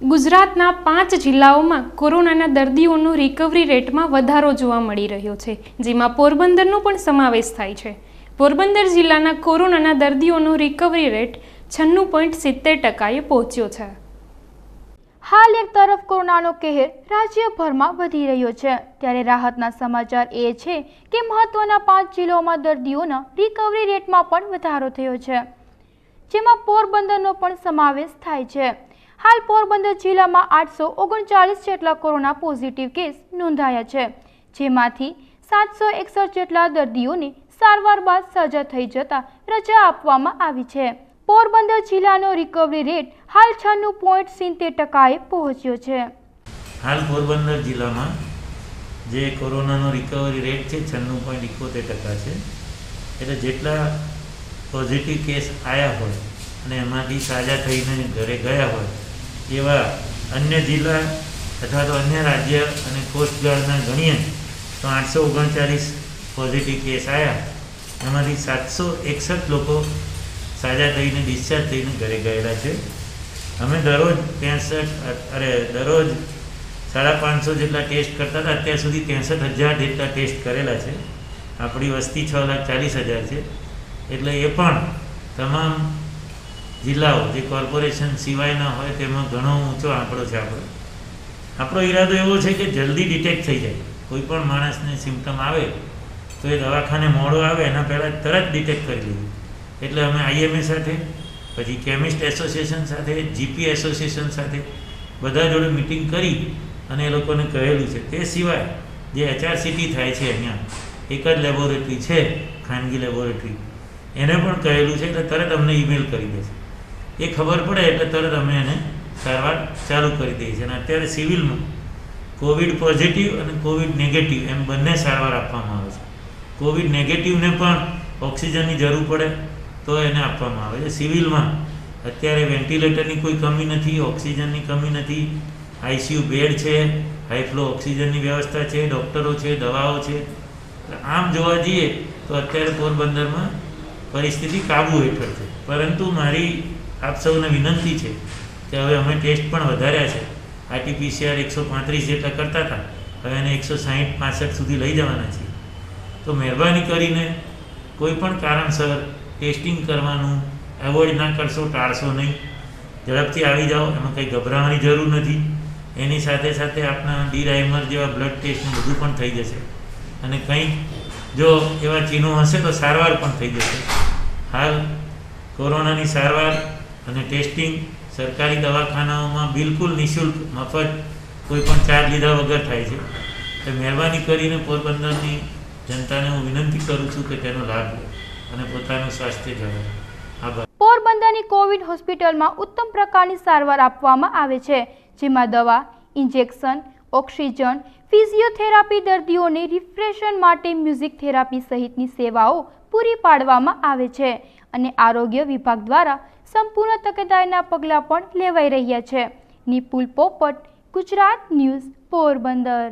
ગુજરાતના 5 જિલ્લાઓમાં કોરોનાના દર્દીઓનો રિકવરી રેટમાં વધારો જોવા મળી રહ્યો છે, જેમાં પોરબંદરનો પણ સમાવેશ થાય છે। પોરબંદર જિલ્લાના કોરોનાના દર્દીઓનો રિકવરી રેટ 96.70%એ પહોંચ્યો છે। હાલ એક તરફ કોરોનાનો કહેર રાજ્યભરમાં વધી રહ્યો છે, ત્યારે રાહતના સમાચાર એ છે કે મહત્વના 5 જિલ્લાઓમાં દર્દીઓના રિકવરી રેટમાં પણ વધારો થયો છે, જેમાં પોરબંદરનો પણ સમાવેશ થાય છે। હાલ પોરબંદર જિલ્લામાં 839 જેટલા કોરોના પોઝિટિવ કેસ નોંધાયા છે, જેમાંથી 761 જેટલા દર્દીઓને સારવાર બાદ સાજા થઈ જતા રજા આપવામાં આવી છે। પોરબંદર જિલ્લાનો રિકવરી રેટ હાલ 96.70%એ પહોંચ્યો છે। હાલ પોરબંદર જિલ્લામાં જે કોરોનાનો રિકવરી રેટ છે 96.71% છે। એટલે જેટલા પોઝિટિવ કેસ આવ્યા હોય અને એમાંથી સાજા થઈને ઘરે ગયા હોય એવા અન્ય જિલ્લા અથવા તો અન્ય રાજ્ય અને કોસ્ટગાર્ડના ગણીએ તો 839 પોઝિટિવ કેસ આવ્યા, એમાંથી 761 લોકો સાજા થઈને ડિસ્ચાર્જ થઈને ઘરે ગયેલા છે। અમે દરરોજ 550 જેટલા ટેસ્ટ કરતા હતા, અત્યાર સુધી 63,000 જેટલા ટેસ્ટ કરેલા છે। આપણી વસ્તી 6,40,000 છે, એટલે એ પણ તમામ જિલ્લાઓ જે કોર્પોરેશન સિવાયના હોય તેમાં ઘણો ઊંચો આંકડો છે। આપણો ઈરાદો એવો છે કે જલ્દી ડિટેક્ટ થઈ જાય। કોઈ પણ માણસને સિમ્પટમ આવે તો એ દવાખાને મોડો આવે એના પહેલાં તરત ડિટેક્ટ કરી લેવું। એટલે અમે IMA સાથે, પછી કેમિસ્ટ એસોસિએશન સાથે, GP એસોસિએશન સાથે બધા જોડે મિટિંગ કરી અને એ લોકોને કહેલું છે। તે સિવાય જે HRCT થાય છે, અહીંયા એક જ લેબોરેટરી છે ખાનગી લેબોરેટરી, એને પણ કહેલું છે, એટલે તરત અમને ઈમેલ કરી દેશે। એ ખબર પડે એટલે તરત અમે એને સારવાર ચાલુ કરી દઈએ છીએ। અને અત્યારે સિવિલમાં કોવિડ પોઝિટિવ અને કોવિડ નેગેટિવ એમ બંને સારવાર આપવામાં આવે છે। કોવિડ નેગેટિવને પણ ઓક્સિજનની જરૂર પડે તો એને આપવામાં આવે છે। સિવિલમાં અત્યારે વેન્ટિલેટરની કોઈ કમી નથી, ઓક્સિજનની કમી નથી, ICU બેડ છે, હાઈ ફ્લો ઓક્સિજનની વ્યવસ્થા છે, ડૉક્ટરો છે, દવાઓ છે। આમ જોવા જઈએ તો અત્યારે પોરબંદરમાં પરિસ્થિતિ કાબૂ હેઠળ છે। પરંતુ મારી આપ સૌને વિનંતી છે કે હવે અમે ટેસ્ટ પણ વધાર્યા છે। RT-PCR 135 જેટલા કરતા હતા, હવે એને 160-65 સુધી લઈ જવાના છીએ। તો મહેરબાની કરીને કોઈ પણ કારણસર ટેસ્ટિંગ કરવાનું એવોઇડ ના કરશો, ટાળશો નહીં। ઝડપથી આવી જાઓ, એમાં કંઈ ગભરાવાની જરૂર નથી। એની સાથે સાથે આપણા ડી-રાઇમર જેવા બ્લડ ટેસ્ટ બધું પણ થઈ જશે, અને કંઈક જો એવા ચિહ્નો હશે તો સારવાર પણ થઈ જશે। હાલ કોરોનાની સારવાર અને ટેસ્ટિંગ સરકારી દવાખાનાઓમાં બિલકુલ નિઃશુલ્ક, મફત, કોઈ પણ ચાર્જ લીધા વગર થાય છે। તો મહેરબાની કરીને પોરબંદરની જનતાને હું વિનંતી કરું છું કે તેનો લાભ લે અને પોતાનું સ્વાસ્થ્ય જાળવે। આભાર। પોરબંદરની કોવિડ હોસ્પિટલમાં ઉત્તમ પ્રકારની સારવાર આપવામાં આવે છે, જેમાં દવા, ઇન્જેક્શન, ઓક્સિજન, ફિઝિયોથેરાપી, દર્દીઓને રિફ્રેશન માટે મ્યુઝિક થેરાપી સહિતની સેવાઓ પૂરી પાડવામાં આવે છે, અને આરોગ્ય વિભાગ દ્વારા સંપૂર્ણ તકેદારીના પગલાં પણ લેવાઈ રહ્યા છે। નિપુલ પોપટ, ગુજરાત ન્યૂઝ, પોરબંદર।